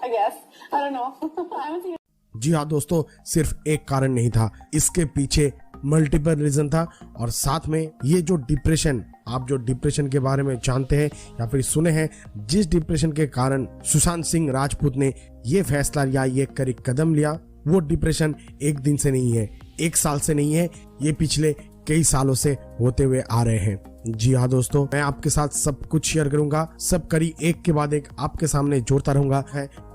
I guess. I don't know. I haven't seen. जी हाँ दोस्तों, सिर्फ एक कारण नहीं था, इसके पीछे मल्टीपल रीजन था। और साथ में ये जो डिप्रेशन, आप जो डिप्रेशन के बारे में जानते हैं या फिर सुने हैं, जिस डिप्रेशन के कारण सुशांत सिंह राजपूत ने ये फैसला लिया, ये कदम लिया, वो डिप्रेशन एक दिन से नहीं है, एक साल से नहीं है, ये पिछले कई सालों से होते हुए आ रहे हैं। जी हाँ दोस्तों, मैं आपके साथ सब कुछ शेयर करूंगा, सब करी एक के बाद एक आपके सामने जोड़ता रहूंगा।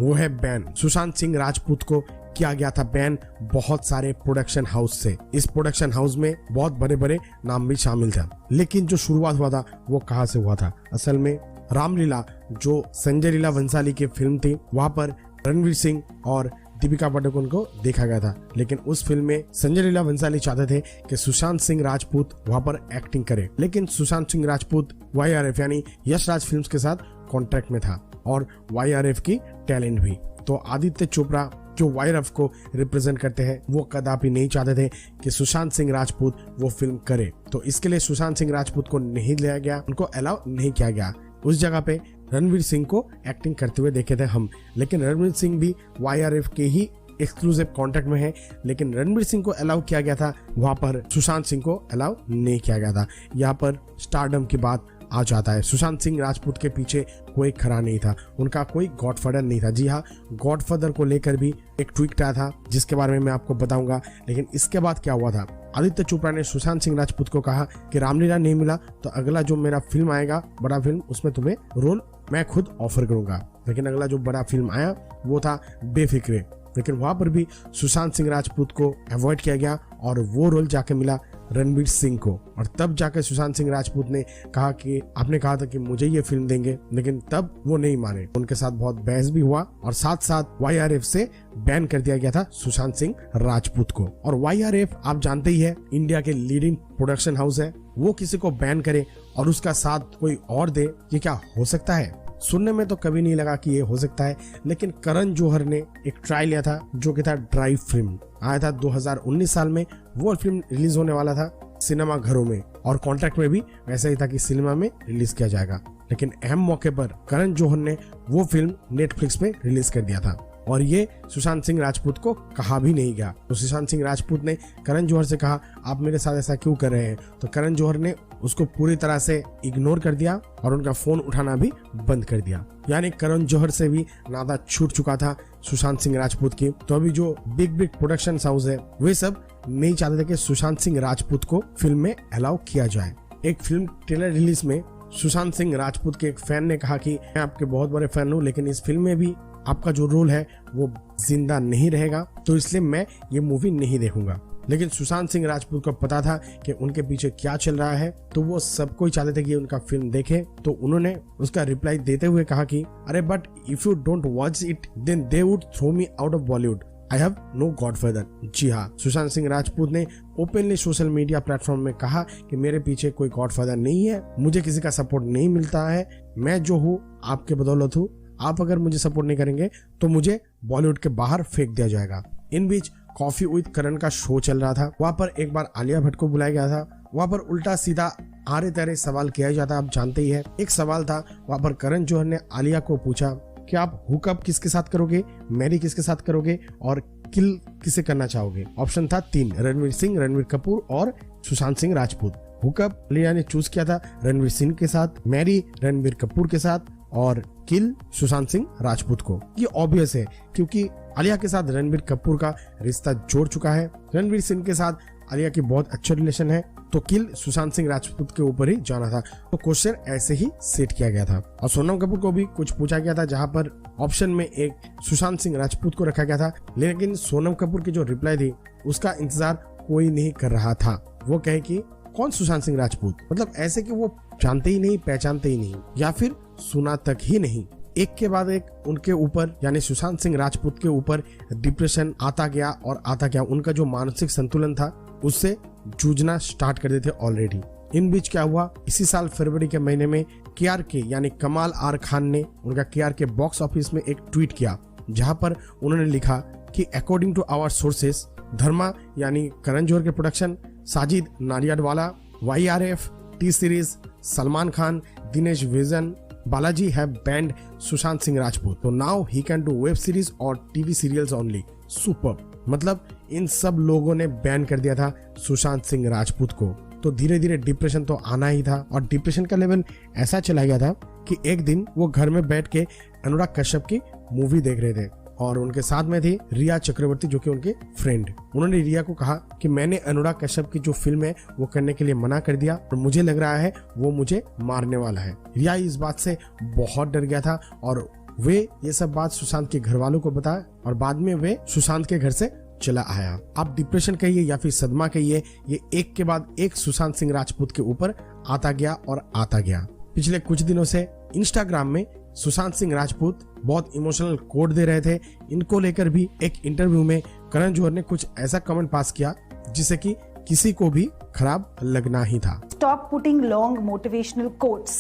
वो है बैन। सुशांत सिंह राजपूत को किया गया था बैन बहुत सारे प्रोडक्शन हाउस से। इस प्रोडक्शन हाउस में बहुत बड़े बड़े नाम भी शामिल था, लेकिन जो शुरुआत हुआ था वो कहाँ से हुआ था? असल में रामलीला, जो संजय लीला भंसाली की फिल्म थी, वहां पर रणवीर सिंह और दीपिका पादुकोण को देखा गया था। लेकिन उस फिल्म में संजय लीला भंसाली चाहते थे कि सुशांत सिंह राजपूत वहां पर एक्टिंग करे, लेकिन सुशांत सिंह राजपूत YRF यानी यश राज फिल्म्स के साथ कॉन्ट्रैक्ट में था और YRF की टैलेंट भी। तो आदित्य चोपड़ा जो YRF को रिप्रेजेंट करते हैं, वो कदापि नहीं चाहते थे कि सुशांत सिंह राजपूत वो फिल्म करे। तो इसके लिए सुशांत सिंह राजपूत को नहीं लिया गया, उनको अलाउ नहीं किया गया। उस जगह पे रणवीर सिंह को एक्टिंग करते हुए देखे थे हम, लेकिन रणवीर सिंह भी YRF के ही एक्सक्लूसिव कॉन्ट्रैक्ट में है, लेकिन रणवीर सिंह को अलाउ किया गया था, वहां पर सुशांत सिंह को अलाउ नहीं किया गया था। यहाँ पर स्टारडम की बात आ जाता है। सुशांत सिंह राजपूत के पीछे कोई खड़ा नहीं था, उनका कोई गॉडफादर नहीं था। जी हाँ, गॉडफादर को लेकर भी एक ट्वीट आया था जिसके बारे में मैं आपको बताऊंगा। लेकिन इसके बाद क्या हुआ था? आदित्य चोपड़ा ने सुशांत सिंह राजपूत को कहा कि रामलीला नहीं मिला तो अगला जो मेरा फिल्म आएगा, बड़ा फिल्म, उसमें तुम्हें रोल मैं खुद ऑफर करूंगा। लेकिन अगला जो बड़ा फिल्म आया वो था बेफिक्रे, लेकिन वहां पर भी सुशांत सिंह राजपूत को अवॉइड किया गया और वो रोल जाके मिला रणवीर सिंह को। और तब जाके सुशांत सिंह राजपूत ने कहा कि आपने कहा था कि मुझे ये फिल्म देंगे, लेकिन तब वो नहीं माने। उनके साथ बहुत बहस भी हुआ और साथ साथ YRF से बैन कर दिया गया था सुशांत सिंह राजपूत को। और YRF आप जानते ही है, इंडिया के लीडिंग प्रोडक्शन हाउस है, वो किसी को बैन करे और उसका साथ कोई और दे, ये क्या हो सकता है? सुनने में तो कभी नहीं लगा कि ये हो सकता है। लेकिन करण जौहर ने एक ट्राई लिया था जो कि था ड्राइव फिल्म, आया था 2019 साल में। वो फिल्म रिलीज होने वाला था सिनेमा घरों में और कॉन्ट्रैक्ट में भी वैसा ही था कि सिनेमा में रिलीज किया जाएगा। लेकिन अहम मौके पर करण जौहर ने वो फिल्म नेटफ्लिक्स पे रिलीज कर दिया था और ये सुशांत सिंह राजपूत को कहा भी नहीं गया। तो सुशांत सिंह राजपूत ने करण जौहर से कहा, आप मेरे साथ ऐसा क्यों कर रहे हैं? तो करण जौहर ने उसको पूरी तरह से इग्नोर कर दिया और उनका फोन उठाना भी बंद कर दिया। यानी करण जौहर से भी नाता छूट चुका था सुशांत सिंह राजपूत की। तो अभी जो बिग प्रोडक्शन हाउस है, वे सब नहीं चाहते थे कि सुशांत सिंह राजपूत को फिल्म में अलाउ किया जाए। एक फिल्म ट्रेलर रिलीज में सुशांत सिंह राजपूत के एक फैन ने कहा कि मैं आपके बहुत बड़े फैन हूँ, लेकिन इस फिल्म में भी आपका जो रोल है वो जिंदा नहीं रहेगा, तो इसलिए मैं ये मूवी नहीं देखूंगा। लेकिन सुशांत सिंह राजपूत को पता था कि उनके पीछे क्या चल रहा है, तो वो सबको चाहते थे कि उनका फिल्म देखे। तो उन्होंने उसका रिप्लाई देते हुए कहा कि अरे but if you don't watch it then they would throw me out of Bollywood, I have no godfather. जी हाँ, सुशांत सिंह राजपूत ने ओपनली सोशल मीडिया प्लेटफॉर्म में कहा कि मेरे पीछे कोई गॉडफादर नहीं है, मुझे किसी का सपोर्ट नहीं मिलता है, मैं जो हूँ आपके बदौलत हूँ, आप अगर मुझे सपोर्ट नहीं करेंगे तो मुझे बॉलीवुड के बाहर फेंक दिया जाएगा। इन बीच कॉफी विद करण का शो चल रहा था, वहां पर एक बार आलिया भट्ट को बुलाया गया था। वहां पर उल्टा सीधा आरे तेरे सवाल किया जाता, आप जानते ही है। एक सवाल था, वहां पर करण जौहर ने आलिया को पूछा कि आप हुकअप किसके साथ करोगे, मैरी किसके साथ करोगे और किल किसे करना चाहोगे? ऑप्शन था 3, रणवीर सिंह, रणवीर कपूर और सुशांत सिंह राजपूत। हुकअप आलिया ने चूज किया था रणवीर सिंह के साथ, मैरी रणवीर कपूर के साथ और किल सुशांत सिंह राजपूत को। ये ऑब्वियस है क्योंकि आलिया के साथ रणवीर कपूर का रिश्ता जोड़ चुका है, रणवीर सिंह के साथ आलिया की बहुत अच्छा रिलेशन है, तो किल सुशांत सिंह राजपूत के ऊपर ही जाना था। तो क्वेश्चन ऐसे ही सेट किया गया था और सोनम कपूर को भी कुछ पूछा गया था, जहां पर ऑप्शन में एक सुशांत सिंह राजपूत को रखा गया था। लेकिन सोनम कपूर की जो रिप्लाई थी उसका इंतजार कोई नहीं कर रहा था। वो कहे कि कौन सुशांत सिंह राजपूत, मतलब ऐसे कि वो जानते ही नहीं, पहचानते ही नहीं, या फिर सुना तक ही नहीं। एक के बाद एक उनके ऊपर यानी सुशांत सिंह राजपूत के ऊपर डिप्रेशन आता गया और आता गया। उनका जो मानसिक संतुलन था उससे जूझना स्टार्ट कर देते ऑलरेडी। इन बीच क्या हुआ, इसी साल फरवरी के महीने में KRK यानी कमाल आर खान ने उनका KRK बॉक्स ऑफिस में एक ट्वीट किया, जहां पर उन्होंने लिखा कि according to our sources, Dharma यानी करण जौहर के production, Sajid Nadiadwala, YRF, T series, Salman Khan, Dinesh Vijan, Balaji have banned Sushant Singh Rajput, तो now he can do web series और टीवी सीरियल्स ओनली। सुपर, मतलब इन सब लोगों ने बैन कर दिया था सुशांत सिंह राजपूत को। तो धीरे धीरे डिप्रेशन तो आना ही था, और डिप्रेशन का लेवल ऐसा चला गया था कि एक दिन वो घर में बैठ के अनुराग कश्यप की मूवी देख रहे थे, और उनके साथ में थी रिया चक्रवर्ती जो कि उनके फ्रेंड। उन्होंने रिया को कहा कि मैंने अनुराग कश्यप की जो फिल्म है वो करने के लिए मना कर दिया, और मुझे लग रहा है वो मुझे मारने वाला है। रिया इस बात से बहुत डर गया था, और वे ये सब बात सुशांत के घर वालों को बताया, और बाद में वे सुशांत के घर से चला आया। आप डिप्रेशन कहिए या फिर सदमा कहिए, ये एक के बाद एक सुशांत सिंह राजपूत के ऊपर आता गया और आता गया। पिछले कुछ दिनों से इंस्टाग्राम में सुशांत सिंह राजपूत बहुत इमोशनल कोट दे रहे थे। इनको लेकर भी एक इंटरव्यू में करण जौहर ने कुछ ऐसा कमेंट पास किया जिसे कि किसी को भी खराब लगना ही था। Stop putting long motivational quotes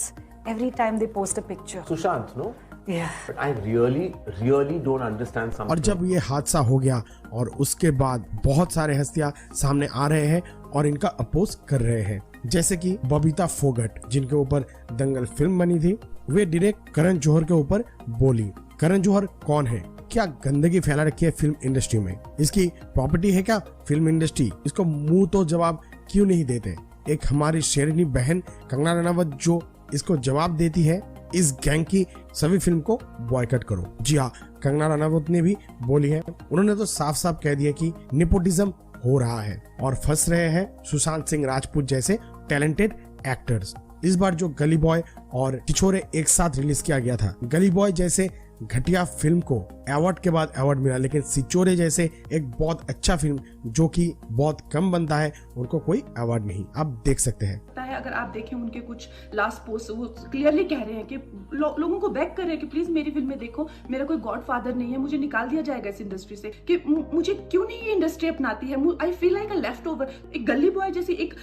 every time they post a picture. Sushant, no? Yeah. But I really don't understand something. और जब ये हादसा हो गया और उसके बाद बहुत सारे हस्तियां सामने आ रहे हैं और इनका अपोज कर रहे हैं, जैसे कि बबीता फोगट जिनके ऊपर दंगल फिल्म बनी थी, वे डायरेक्ट करण जौहर के ऊपर बोली। करण जौहर कौन है? क्या गंदगी फैला रखी है फिल्म इंडस्ट्री में? इसकी प्रॉपर्टी है क्या फिल्म इंडस्ट्री? इसको मुंह तो जवाब क्यों नहीं देते? एक हमारी शेरनी बहन कंगना रनावत जो इसको जवाब देती है, इस गैंग की सभी फिल्म को बॉयकॉट करो। जी हाँ, कंगना रनावत ने भी बोली है। उन्होंने तो साफ साफ कह दिया कि नेपोटिज्म हो रहा है और फंस रहे हैं सुशांत सिंह राजपूत जैसे टैलेंटेड एक्टर्स। इस बार जो गली बॉय और छिछोरे एक साथ रिलीज किया गया था, गली बॉय जैसे घटिया फिल्म को अवार्ड के बाद अवार्ड मिला, लेकिन छिछोरे जैसे एक बहुत अच्छा फिल्म जो कि बहुत कम बनता है, उनको कोई अवार्ड नहीं। आप देख सकते हैं। अगर आप देखें उनके कुछ लास्ट पोस्ट, वो क्लियरली कह रहे हैं कि लोगों को बैक कर रहे हैं कि प्लीज मेरी फिल्में देखो, मेरा कोई गॉडफादर नहीं है, मुझे निकाल दिया जाएगा इस इंडस्ट्री से, कि मुझे क्यों नहीं ये इंडस्ट्री अपनाती है। I feel like a left over. एक गली बॉय जैसी एक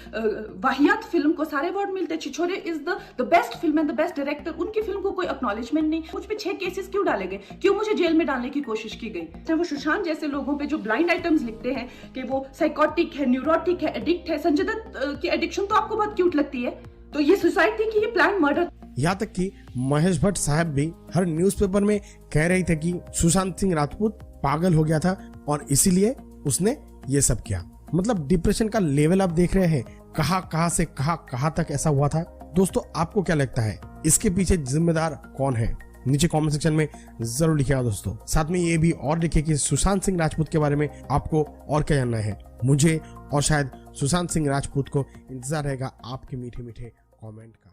वाहियात फिल्म को सारे अवार्ड मिलते हैं, Chhichhore is the best film and the best director, उनकी फिल्म को कोई एक्नॉलेजमेंट नहीं। मुझ पे 6 केसेस क्यों डाले गए? क्यों मुझे जेल में डालने की कोशिश की गई? वो सुशांत जैसे लोगों पे जो ब्लाइंड आइटम्स लिखते हैं कि वो साइकोटिक है, न्यूरोटिक है, एडिक्ट है। संजय दत्त की एडिक्शन तो आपको बहुत क्यूट लगती है, तो ये सुसाइड थी कि ये प्लान मर्डर? यहाँ तक कि महेश भट्ट साहब भी हर न्यूज़पेपर में कह रहे थे कि सुशांत सिंह राजपूत पागल हो गया था और इसीलिए उसने ये सब किया। मतलब डिप्रेशन का लेवल आप देख रहे हैं, कहां से कहां तक ऐसा हुआ था। दोस्तों, आपको क्या लगता है इसके पीछे जिम्मेदार कौन है? नीचे कमेंट सेक्शन में जरूर लिखिएगा दोस्तों। साथ में ये भी और लिखिए कि सुशांत सिंह राजपूत के बारे में आपको और क्या जानना है। मुझे और शायद सुशांत सिंह राजपूत को इंतजार रहेगा आपके मीठे मीठे कमेंट का।